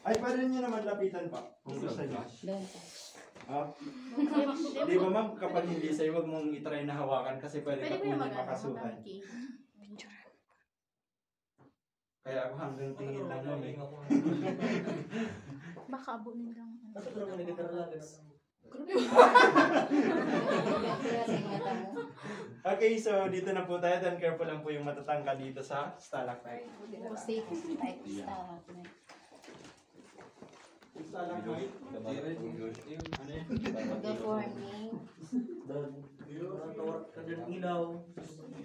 Ay, pwede nyo naman lapitan pa. Kung gusto nyo. Di ba ma'am, kapag hindi sa'yo, huwag mong itry na hawakan kasi pwede ka po hindi makasuhan. Kaya ako hanggang tingin lang ma'am eh. Baka abunin lang. Okay, so dito na po tayo. Then careful lang po yung matatangka dito sa stalactite. Safe type stalactite. Stalactite? Ano yun? Mag-forming.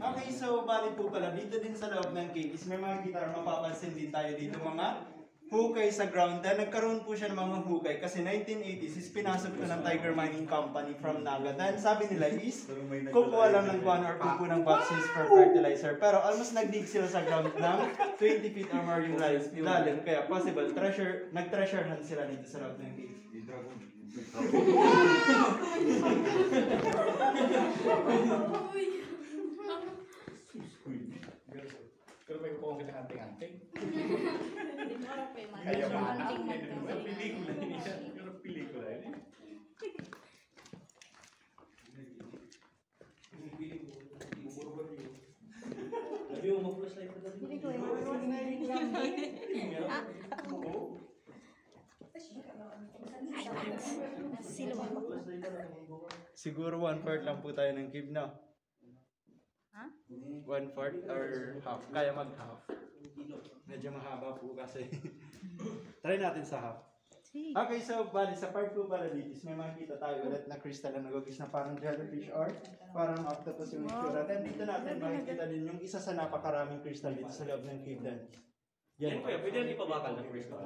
Okay, so bali po pala, dito din sa loob ng cave is may mga gitar, mapapansin din tayo dito mga hukay sa ground. Then nagkaroon po siya ng mga hukay kasi 1980s is pinasok ko ng Tiger Mining Company from Naga. Then sabi nila is kukuha lang ng 1 or 2 po ng boxes for fertilizer. Pero almost nag-dig sila sa ground ng 20 feet or more yung lalim. Kaya possible, nag-treasure hunt sila dito sa loob ng cave. Pero may po akong kinahanteng-hanteng. Kaya Pelikula yun yan. Pero pelikula yun. Sabi mo mag-flashlight na Siguro 1/4 lang po tayo ng cave na. 1/4 or half. Kaya mag-half. Medyo mahaba po kasi. Try natin sa half. Okay, so bali sa part 2 pala dito may makikita tayo ulit na crystal na nagugis na parang jellyfish or parang octopus yung itsura. Then dito natin makikita din yung isa sa napakaraming crystal dito sa loob ng cave din. Yan kuya, pwede natin ipabakal ng crystal?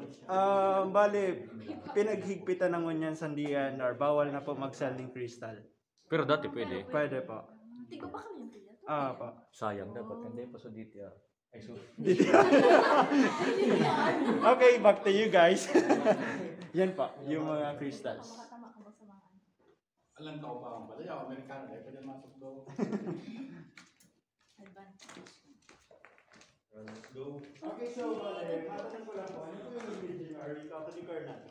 Bali, pinaghigpitan ng Unyan Sandian or bawal na po mag-sell ng crystal. Pero dati pwede. Pwede po. Tigo pa kami yung tiyan. Po. Sayang dapat hindi pa so dito ya. Ay so. Okay, back to you guys. Yan pa, yung mga crystals. Makatama ka ba sa mga ano? Alam tao pa ang pala. Yung Amerikano eh, pwede masok doon. Advantage. Let's go. Okay, so bali, matanong ko lang po, ano po yung religion or Catholic or not?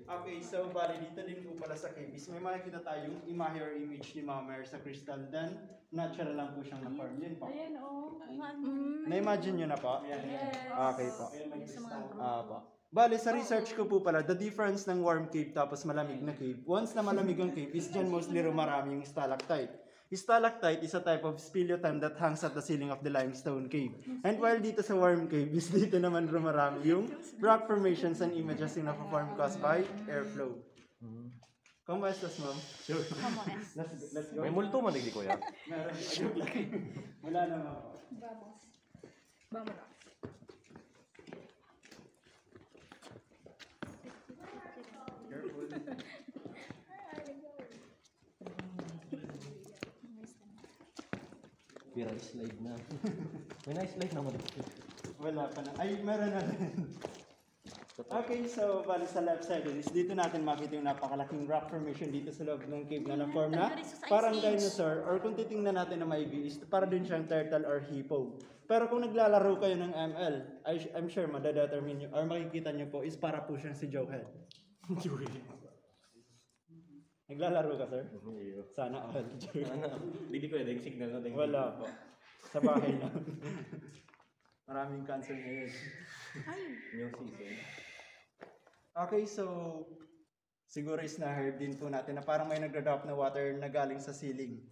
Okay, so bali dito din po pala sa cave is may makikita tayong imahe or image ni Mama Mary sa crystal. Then, natural lang po siyang na-form. Yun po. Ayan, oo. Na-imagine nyo na po? Yes. Okay po. Sa mga group. Po. Bali, sa research ko po pala, the difference ng warm cave tapos malamig na cave. Once na malamig ang cave, is dyan mostly rumarami yung stalactite. Stalactite is a type of speleothem that hangs at the ceiling of the limestone cave. And while dito sa warm cave, is dito naman rumarami yung rock formations and images yung napaform caused by airflow. ¿Cómo estás, ma'am? Let's go. May multo man digdi kuya. Meron. Joke lang. Wala naman po. Vamos. Vamos. Pira slide na. May nice slide naman. Wala pa na. Ay, meron na rin. Okay, so bali sa left side is dito natin makita yung napakalaking rock formation dito sa loob ng cave na na-form na parang dinosaur or kung titingnan natin na maigi is para din siyang turtle or hippo. Pero kung naglalaro kayo ng ML, I'm sure madadetermine nyo or makikita nyo po is para po siyang si Jughead. Naglalaro ka, sir? Sana all. Hindi ko yung signal na tingin. Wala po. Sa bahay na. Maraming cancel ngayon. Yung season. Okay, so siguro is na-heard din po natin na parang may nagda-drop na water na galing sa ceiling.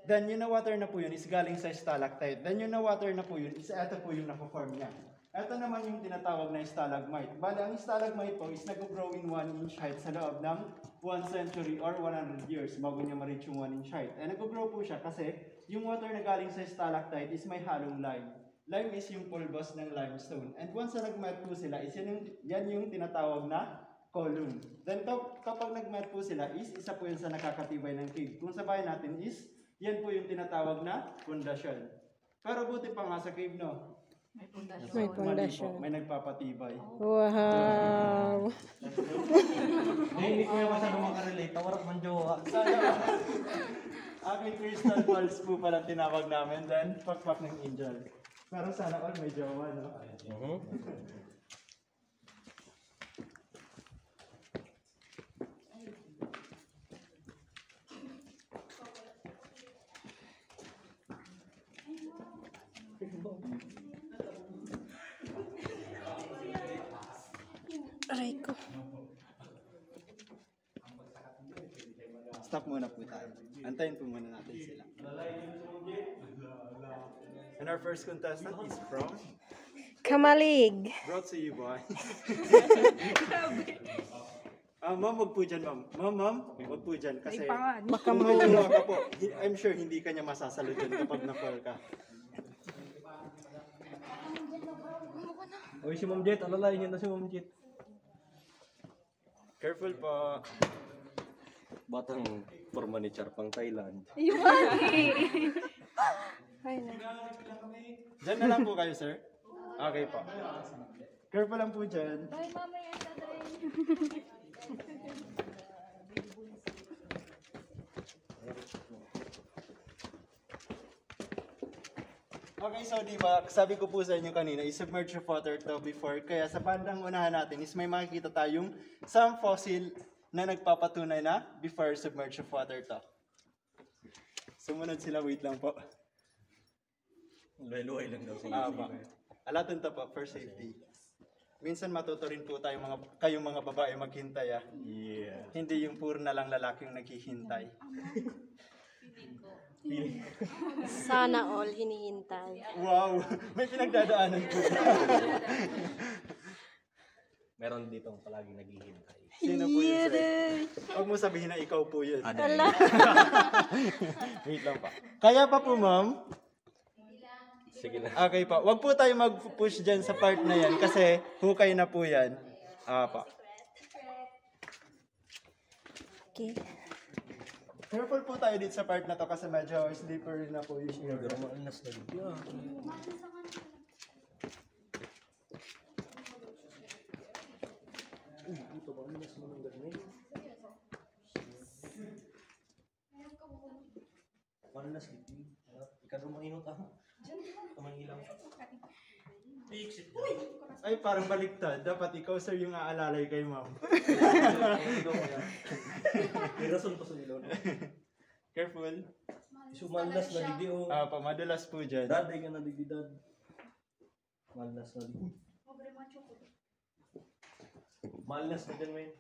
Then yung na water na po yun is galing sa stalactite. Then yung na water na po yun is ito po yung napo-form niya. Ito naman yung tinatawag na stalagmite. Bali, ang stalagmite po is nag-grow in 1 inch height sa loob ng 1 century or 100 years bago niya ma-reach yung 1 inch height. And nag-grow po siya kasi yung water na galing sa stalactite is may halong lime. Lime is yung pulbos ng limestone. And once na nag-met po sila, is yan yung tinatawag na column. Then kapag nag-met po sila, is isa po yun sa nakakatibay ng cave. Kung sa bahay natin is, yan po yung tinatawag na pundasyon. Pero buti pa nga sa cave, no? May pundasyon. May pundasyon. May nagpapatibay. Wow! Hindi ko yung masyadong makarelate. Tawarak man jowa. Aking crystal balls po pala tinawag namin. Then, pakpak ng angel. Pero sana all may jowa, no? Aray ko. Stop muna po tayo. Antayin po muna natin sila. And our first contestant is from Kamalig. brought to you by ma'am, wag po dyan, ma'am. Ma'am, wag po dyan. Kasi Baka kung matuwa ka po, I'm sure hindi ka niya masasalo dyan kapag na-fall ka. Uy, si Ma'am Jet, alalayan niyo na si Ma'am Jet. Careful po. Batang forma ni Charpang Thailand. Ay, na. Dyan na lang po kayo, sir. Okay po. Careful lang po dyan. Bye, mamaya sa train. Okay, so di ba, sabi ko po sa inyo kanina, i-submerge of water to before. Kaya sa bandang unahan natin is may makikita tayong some fossil na nagpapatunay na before submerge of water to. Sumunod sila, wait lang po. Luhay-luhay lang daw sa Ba. Alatan to po, for safety. Minsan matuto rin po tayo kayong mga babae maghintay ah. Yeah. Hindi yung puro na lang lalaking naghihintay. Sana all hinihintay. Wow! May pinagdadaanan po. Meron ditong palaging naghihintay. Sino po yun, sir? Huwag mo sabihin na ikaw po yun. Wait lang pa. Kaya pa po, ma'am? Sige na. Okay pa. Huwag po tayo mag-push dyan sa part na yan kasi hukay na po yan. Pa. Okay. Careful po tayo dito sa part na to kasi medyo slippery na po yung area. Maalas na dito. Maalas dito. Ikaw rumahinot ako. Kamangilang. Ay, parang baliktad. Dapat ikaw, sir, yung aalalay kay ma'am. May rason pa sa ilon. Careful. Sumalas na dito. Madulas po dyan. Daday nga na dito, dad. Malas na dito. Malas na dyan, men.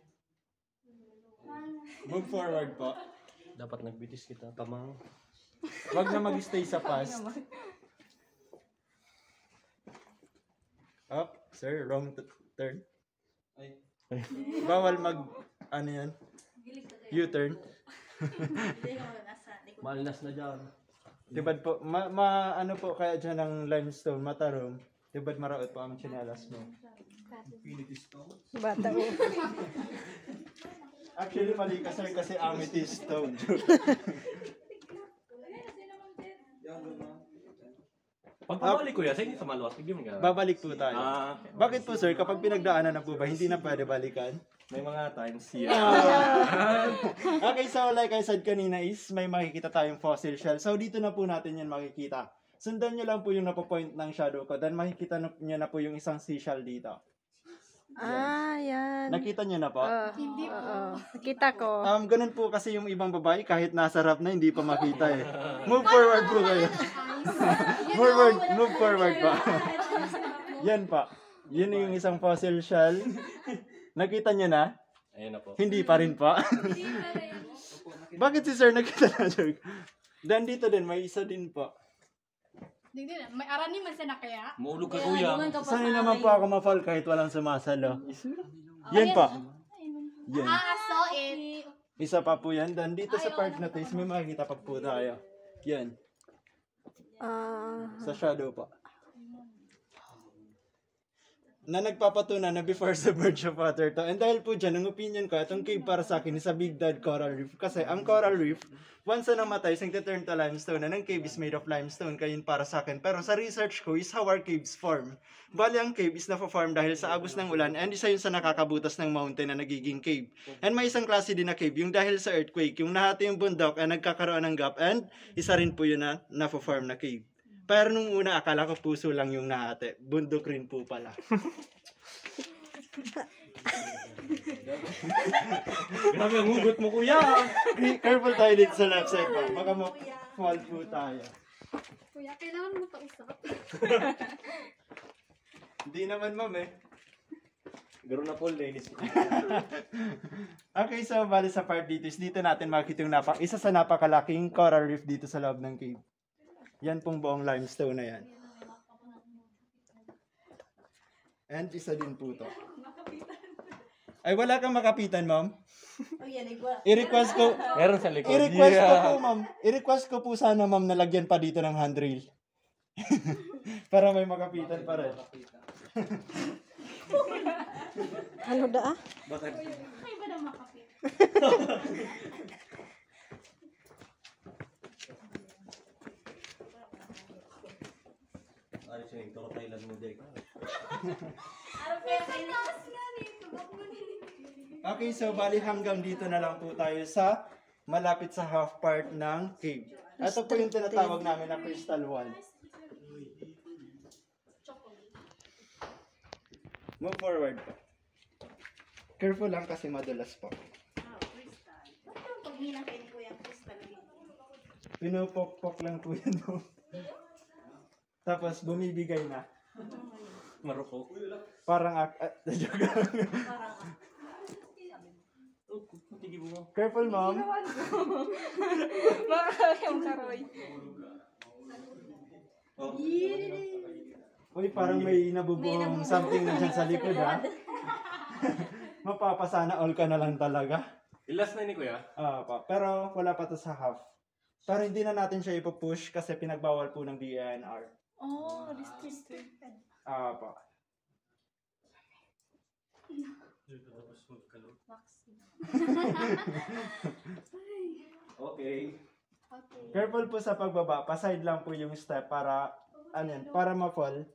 Move forward po. Dapat nagbitis kita, tamang. Huwag na mag-stay sa past. Up, sir, wrong turn. Ay. Bawal ano yan? U-turn. Malas na dyan. Tibad po, ano po kaya dyan ng limestone, matarong. Tibad maraot po ang tsinelas mo. Bata ko. Actually, mali ka, sir, kasi amethyst stone. Pag pabalik ko yan, sige sa maluwas, hindi mo gano'n. Babalik po tayo. Okay. Bakit po, sir, kapag pinagdaanan na po ba, hindi na pwede balikan? May mga times Okay, so like I said kanina is may makikita tayong fossil shell. So dito na po natin yan makikita. Sundan nyo lang po yung napopoint ng shadow ko. Then makikita nyo na po yung isang seashell dito. Yan. Nakita nyo na po? Hindi po. Kita ko. Ganun po kasi yung ibang babae kahit nasa rap na hindi pa makita eh. Move forward po kayo. Move forward pa. Yan pa. Yun yung isang fossil shell. Nakita nyo na? Ayun na po. Hindi pa rin pa. Bakit si sir nakita na sir? Dan dito din, may isa din po. Hindi na. May arani man siya na kaya. Maulog ka kuya. Sanay naman po ako ma-fall kahit walang sumasalo. Yan pa. Yan. I saw it. Isa pa po yan. Dan dito sa part na to is may makikita pa po tayo. Yan. Sa shadow pa. Na nagpapatunay na before submerge of water to. And dahil po dyan, ang opinion ko, itong cave para sa akin is a big dead coral reef. Kasi ang coral reef, once na namatay, nagte-turn to limestone. And ang cave is made of limestone, kaya yun para sa akin. Pero sa research ko is how our caves form. Bali, ang cave is na-form dahil sa agos ng ulan, and isa yun sa nakakabutas ng mountain na nagiging cave. And may isang klase din na cave, yung dahil sa earthquake, yung nahati yung bundok, and nagkakaroon ng gap, and isa rin po yun na na-form na cave. Pero nung una, akala ko puso lang yung nahati. Bundok rin po pala. Grabe ang hugot mo kuya. Careful tayo dito sa left side pa. Baka ma-fall po tayo. Kuya, kailangan mo pausap. Hindi naman, ma'am eh. Garo na Paul, linis. Okay, so bali sa part dito is dito natin makikita yung isa sa napakalaking coral reef dito sa loob ng cave. Yan pong buong limestone na yan. And isa din po to. Ay, wala kang makapitan, ma'am. I-request ko, Meron sa likod. i-request ko po, ma'am. I-request ko po sana, ma'am, na lagyan pa dito ng handrail. Para may makapitan pa rin. Ano da? Bakit? Ay ba na makapit? Ay, siya yung toro Thailand mo, Dek. Okay, so bali hanggang dito na lang po tayo sa malapit sa half part ng cave. Ito po yung tinatawag namin na crystal wall. Move forward po. Careful lang kasi madulas po. Pinupok-pok lang po yan. No? Tapos bumibigay na. Maroko. Parang joke lang. Tigi mo. Careful, mom. Baka yung karoy. Uy, parang may nabubuong something na dyan sa likod, ha? Mapapasana all ka na lang talaga. Ilas na ni Kuya. Pero wala pa to sa half. Pero hindi na natin siya ipupush kasi pinagbawal po ng DNR. Oh, restricted. Pa. Okay. Careful po sa pagbaba. Paside lang po yung step para, para ma-fall.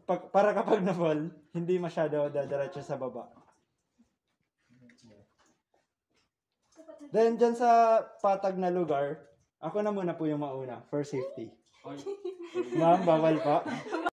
Para kapag na-fall, hindi masyado dadiretso sa baba. Then, dyan sa patag na lugar, ako na muna po yung mauna for safety. Ma'am, bawal pa.